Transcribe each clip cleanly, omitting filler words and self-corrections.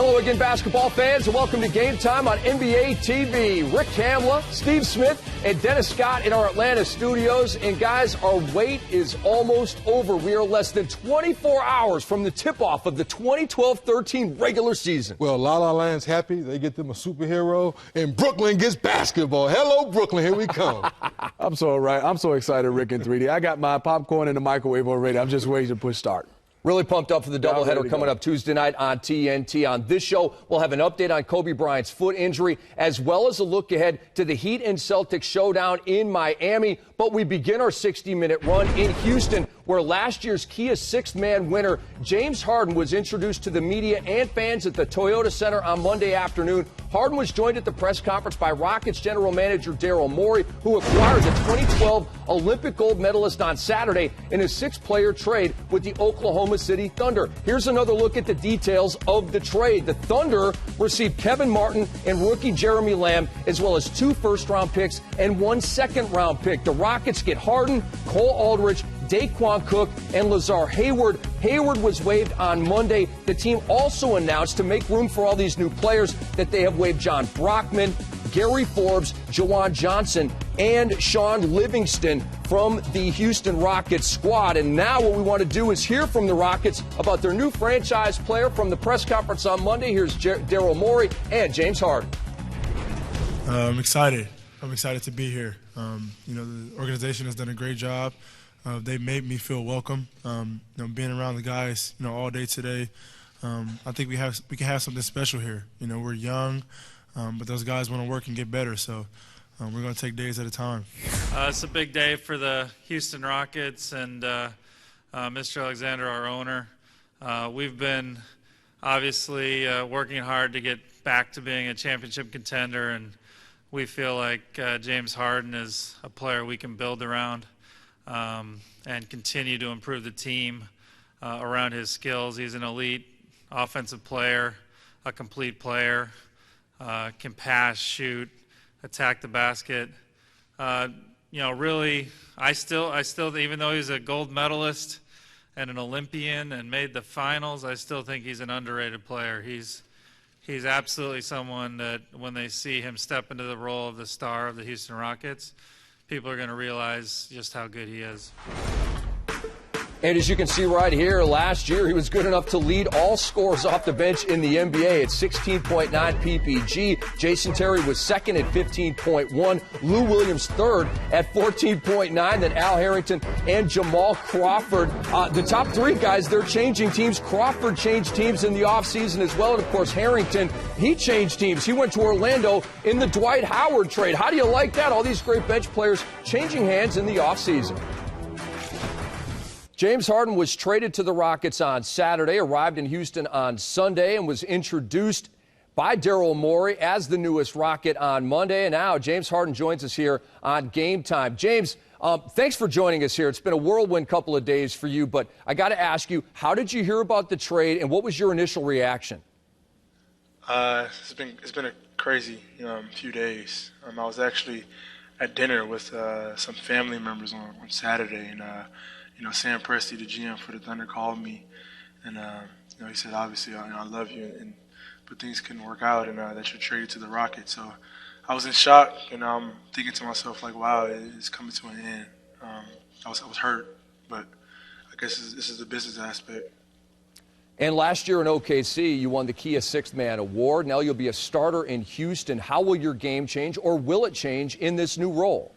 Hello again, basketball fans, and welcome to Game Time on NBA TV. Rick Kamla, Steve Smith, and Dennis Scott in our Atlanta studios. And guys, our wait is almost over. We are less than 24 hours from the tip-off of the 2012-13 regular season. Well, La La Land's happy. They get them a superhero, and Brooklyn gets basketball. Hello, Brooklyn. Here we come. I'm so excited, Rick, in 3D. I got my popcorn in the microwave already. I'm just waiting to push start. Really pumped up for the doubleheader coming up Tuesday night on TNT. On this show, we'll have an update on Kobe Bryant's foot injury, as well as a look ahead to the Heat and Celtics showdown in Miami. But we begin our 60-minute run in Houston, where last year's Kia sixth-man winner, James Harden, was introduced to the media and fans at the Toyota Center on Monday afternoon. Harden was joined at the press conference by Rockets general manager Daryl Morey, who acquired the 2012 Olympic gold medalist on Saturday in a six-player trade with the Oklahoma City Thunder. Here's another look at the details of the trade. The Thunder received Kevin Martin and rookie Jeremy Lamb, as well as 2 first-round picks and 1 second-round pick. The Rockets get Harden, Cole Aldridge, Daquan Cook, and Lazar Hayward. Hayward was waived on Monday. The team also announced, to make room for all these new players, that they have waived John Brockman, Gary Forbes, Jawan Johnson, and Sean Livingston from the Houston Rockets squad. And now what we want to do is hear from the Rockets about their new franchise player from the press conference on Monday. Here's Daryl Morey and James Harden. I'm excited. I'm excited to be here. The organization has done a great job. They made me feel welcome. Being around the guys, all day today, I think we can have something special here. We're young, but those guys want to work and get better. So we're going to take days at a time. It's a big day for the Houston Rockets and Mr. Alexander, our owner. We've been obviously working hard to get back to being a championship contender, and we feel like James Harden is a player we can build around. And continue to improve the team around his skills. He's an elite offensive player, a complete player, can pass, shoot, attack the basket. Really, I still, even though he's a gold medalist and an Olympian and made the finals, I still think he's an underrated player. He's absolutely someone that when they see him step into the role of the star of the Houston Rockets, people are going to realize just how good he is. And as you can see right here, last year he was good enough to lead all scorers off the bench in the NBA at 16.9 PPG. Jason Terry was second at 15.1. Lou Williams third at 14.9. Then Al Harrington and Jamal Crawford. The top 3 guys, they're changing teams. Crawford changed teams in the offseason as well. And, of course, Harrington, he changed teams. He went to Orlando in the Dwight Howard trade. How do you like that? All these great bench players changing hands in the offseason. James Harden was traded to the Rockets on Saturday, arrived in Houston on Sunday, and was introduced by Daryl Morey as the newest Rocket on Monday. And now James Harden joins us here on Game Time. James, thanks for joining us here. It's been a whirlwind couple of days for you, but I got to ask you, how did you hear about the trade, and what was your initial reaction? It's been a crazy few days. I was actually at dinner with some family members on Saturday, and Sam Presti, the GM for the Thunder, called me, and he said, obviously, I love you, but things couldn't work out, and that you're traded to the Rockets. So I was in shock, and I'm thinking to myself, like, wow, it's coming to an end. I was hurt, but I guess this is the business aspect. And last year in OKC, you won the Kia Sixth Man Award. Now you'll be a starter in Houston. How will your game change, or will it change in this new role?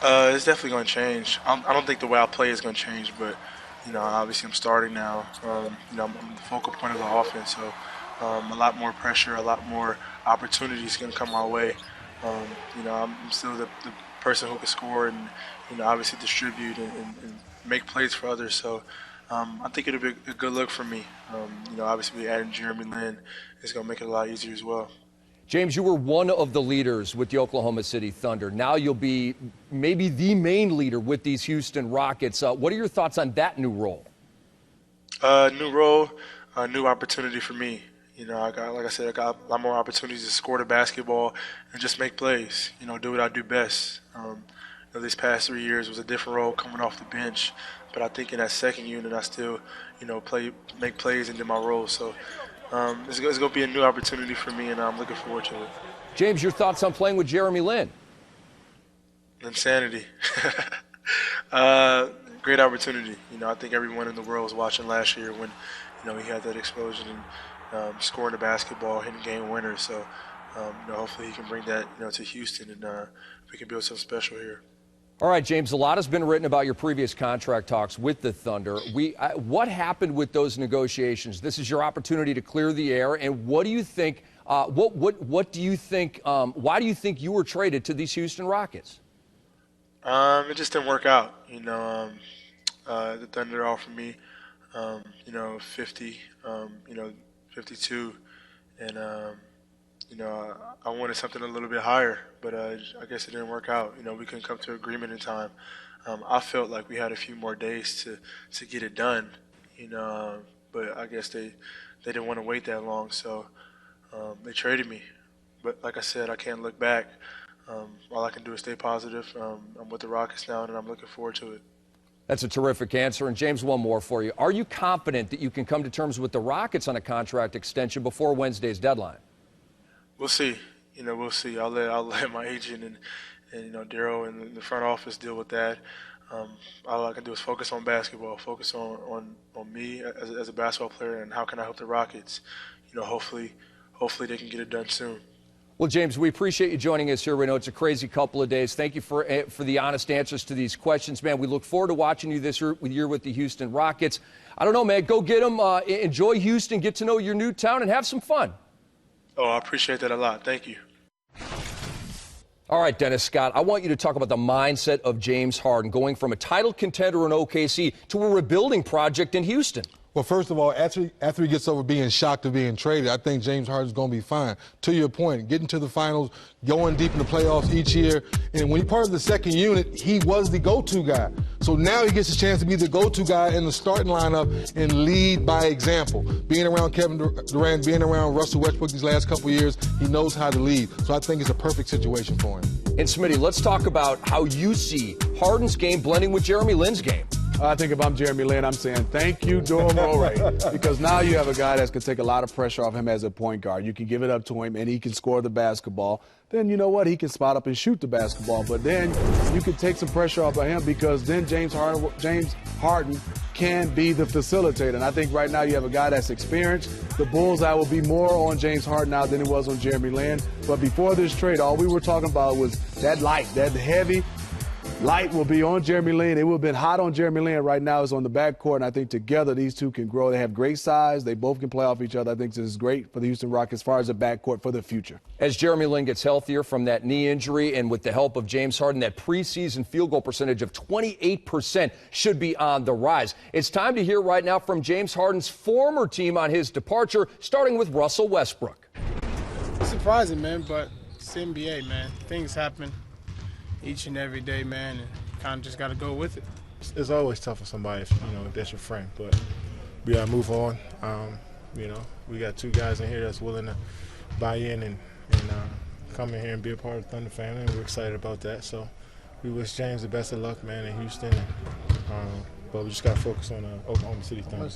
It's definitely going to change. I don't think the way I play is going to change, but, obviously I'm starting now. I'm the focal point of the offense, so a lot more pressure, a lot more opportunities going to come my way. I'm still the person who can score and, obviously distribute and make plays for others. So I think it'll be a good look for me. Obviously adding Jeremy Lin is going to make it a lot easier as well. James, you were one of the leaders with the Oklahoma City Thunder. Now you'll be maybe the main leader with these Houston Rockets. What are your thoughts on that new role? New role, new opportunity for me. Like I said, I got a lot more opportunities to score the basketball and just make plays. Do what I do best. These past 3 years was a different role coming off the bench, but I think in that second unit I still, make plays and do my role. So, it's going to be a new opportunity for me, and I'm looking forward to it. James, your thoughts on playing with Jeremy Lin? Insanity. Great opportunity. I think everyone in the world was watching last year when, he had that explosion and scoring the basketball, hitting game winners. So, hopefully he can bring that, to Houston, and we can build something special here. All right, James, a lot has been written about your previous contract talks with the Thunder. What happened with those negotiations? This is your opportunity to clear the air. And what do you think? What do you think? Why do you think you were traded to these Houston Rockets? It just didn't work out. The Thunder offered me, 50, 52, and I wanted something a little bit higher, but I guess it didn't work out. We couldn't come to an agreement in time. I felt like we had a few more days to get it done, but I guess they didn't want to wait that long, so they traded me. But like I said, I can't look back. All I can do is stay positive. I'm with the Rockets now, and I'm looking forward to it. That's a terrific answer. And James, one more for you. Are you confident that you can come to terms with the Rockets on a contract extension before Wednesday's deadline? We'll see. We'll see. I'll let my agent and Daryl and the front office deal with that. All I can do is focus on basketball, focus on me as a basketball player, and how can I help the Rockets. Hopefully they can get it done soon. Well, James, we appreciate you joining us here. We know it's a crazy couple of days. Thank you for the honest answers to these questions, man. We look forward to watching you this year with the Houston Rockets. I don't know, man. Go get them. Enjoy Houston. Get to know your new town and have some fun. Oh, I appreciate that a lot. Thank you. All right, Dennis Scott, I want you to talk about the mindset of James Harden going from a title contender in OKC to a rebuilding project in Houston. Well, first of all, after he gets over being shocked of being traded, I think James Harden's going to be fine. To your point, getting to the finals, going deep in the playoffs each year, and when he's part of the second unit, he was the go-to guy. So now he gets a chance to be the go-to guy in the starting lineup and lead by example. Being around Kevin Durant, being around Russell Westbrook these last couple of years, he knows how to lead. So I think it's a perfect situation for him. And Smitty, let's talk about how you see Harden's game blending with Jeremy Lin's game. I think if I'm Jeremy Lin, I'm saying thank you, Daryl Morey, because now you have a guy that can take a lot of pressure off him as a point guard. You can give it up to him, and he can score the basketball. Then you know what? He can spot up and shoot the basketball. But then you can take some pressure off of him because then James Harden can be the facilitator. And I think right now you have a guy that's experienced. The bullseye will be more on James Harden now than it was on Jeremy Lin. But before this trade, all we were talking about was that light, that heavy light will be on Jeremy Lin. It would have been hot on Jeremy Lin. Right now it's on the backcourt, and I think together these two can grow. They have great size. They both can play off each other. I think this is great for the Houston Rockets as far as the backcourt for the future. As Jeremy Lin gets healthier from that knee injury and with the help of James Harden, that preseason field goal percentage of 28% should be on the rise. It's time to hear right now from James Harden's former team on his departure, starting with Russell Westbrook. It's surprising, man, but it's the NBA, man. Things happen each and every day, man, and kind of just got to go with it. It's always tough for somebody, if that's your friend, but we got to move on. We got two guys in here that's willing to buy in and come in here and be a part of the Thunder family, and we're excited about that. So we wish James the best of luck, man, in Houston, but we just got to focus on Oklahoma City Thunder.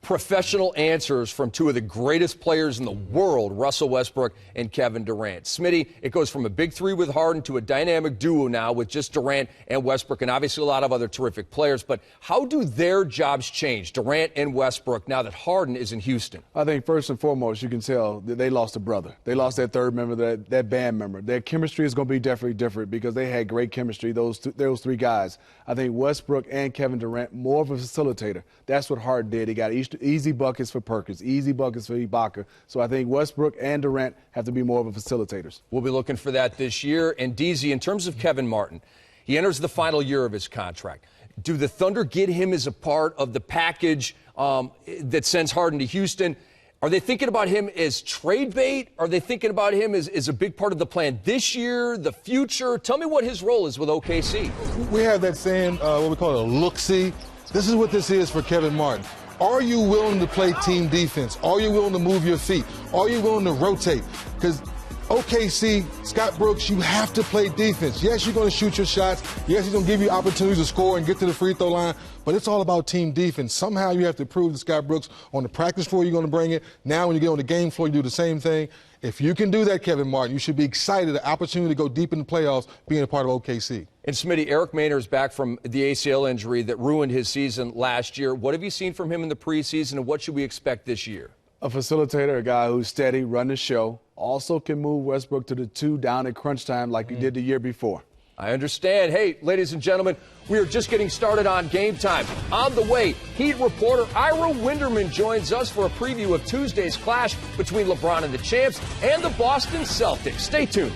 Professional answers from two of the greatest players in the world, Russell Westbrook and Kevin Durant. Smitty, it goes from a big three with Harden to a dynamic duo now with just Durant and Westbrook, and obviously a lot of other terrific players. But how do their jobs change, Durant and Westbrook, now that Harden is in Houston? I think first and foremost, you can tell that they lost a brother. They lost that third member, that band member. Their chemistry is going to be definitely different because they had great chemistry, those three guys. I think Westbrook and Kevin Durant, more of a facilitator. That's what Harden did. He got easy buckets for Perkins, easy buckets for Ibaka. So I think Westbrook and Durant have to be more of a facilitators. We'll be looking for that this year. And DZ, in terms of Kevin Martin, he enters the final year of his contract. Do the Thunder get him as a part of the package that sends Harden to Houston? Are they thinking about him as trade bait? Are they thinking about him as a big part of the plan this year, the future? Tell me what his role is with OKC. We have that saying, what we call a look-see. This is what this is for Kevin Martin. Are you willing to play team defense? Are you willing to move your feet? Are you willing to rotate? Because OKC, Scott Brooks, you have to play defense. Yes, you're going to shoot your shots. Yes, he's going to give you opportunities to score and get to the free throw line, but it's all about team defense. Somehow you have to prove to Scott Brooks on the practice floor you're going to bring it. Now when you get on the game floor, you do the same thing. If you can do that, Kevin Martin, you should be excited the opportunity to go deep in the playoffs being a part of OKC. And Smitty, Eric Maynard's back from the ACL injury that ruined his season last year. What have you seen from him in the preseason, and what should we expect this year? A facilitator, a guy who's steady, run the show, also can move Westbrook to the 2 down at crunch time like he did the year before. I understand. Hey, ladies and gentlemen, we are just getting started on Game Time. On the way, Heat reporter Ira Winderman joins us for a preview of Tuesday's clash between LeBron and the champs and the Boston Celtics. Stay tuned.